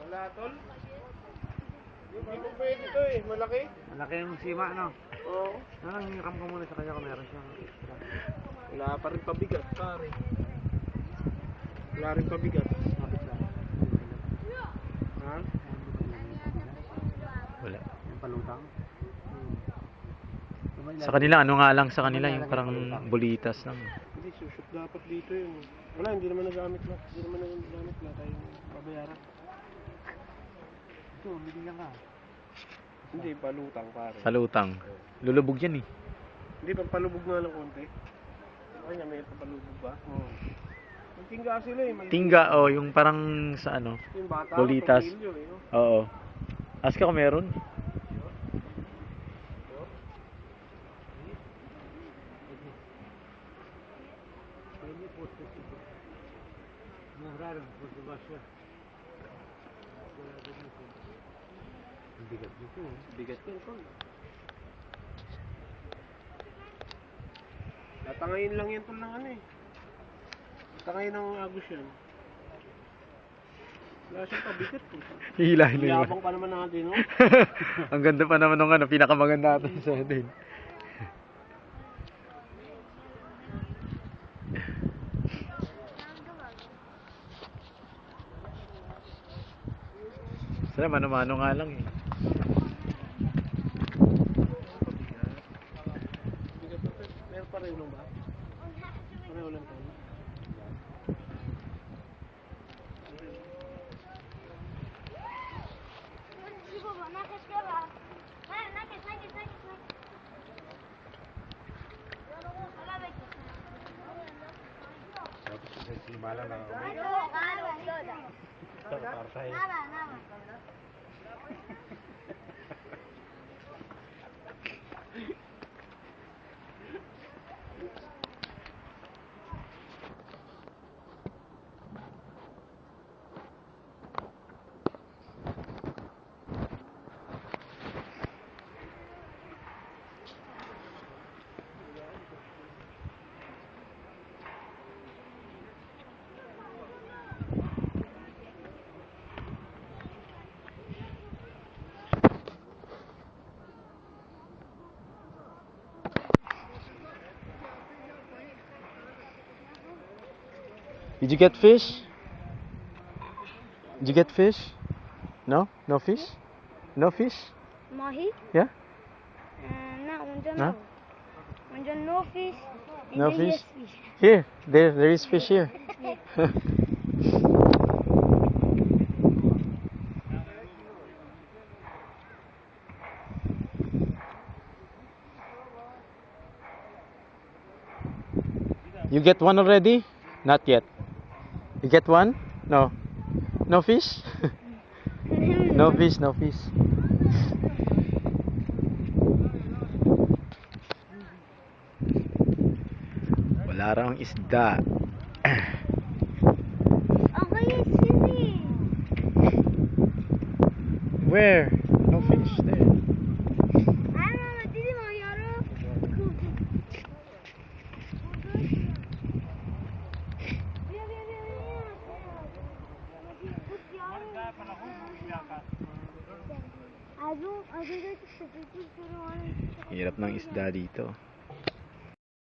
Wala, tol. Hindi po pwede ito eh. Malaki. Malaki yung sima, no? Oo. Hiram ko muna sa kanya kung meron siyang extra. Wala pa rin pabigat, pare. Wala rin pabigat. Bakit lang? Ha? Wala. Yung palutang? Sa kanila, ano nga lang sa kanila, yung parang bulitas lang. Hindi, sushoot dapat dito yun. Wala, hindi naman nagamit lang. Hindi naman nagamit lang tayong babayaran. Ito, binigyan ka. Hindi, palutang, pare. Palutang. Lulubog yan eh. Hindi, pampalubog nga lang konti. Ay, may pampalubog ba? Oo. Yung tingga sila eh. maliit. Tingga, oh, yung parang sa ano, Yung bata, bulitas. tornilyo eh. Oh. Oo. Ask ka kung meron. Bigat dito. Bigat yun, tol. Tatangayin lang yan, tol, ng ano eh. Tatangayin ng agos yan. Wala siyang pabigat eh. Hihilahin na Yabang pa naman natin, no? Ang ganda pa naman ng ano, pinakamaganda natin sa atin. Sana mano-mano nga lang eh. Bigat pa, tol. Meron pa rin ba? Pareho lang, tol. Simala lang ako. Did you get fish? Did you get fish? No? No fish? No fish? Mahi? Yeah? No, unja Huh? no. Unja no fish. and No then fish? yes Here, there is fish here. You get one already? Not yet. You get one? No. No fish? No fish, no fish. Wala raw ang isda. Okay, it's swimming. Where? No fish there. Mama, didi mo yaro. Hirap ng isda dito.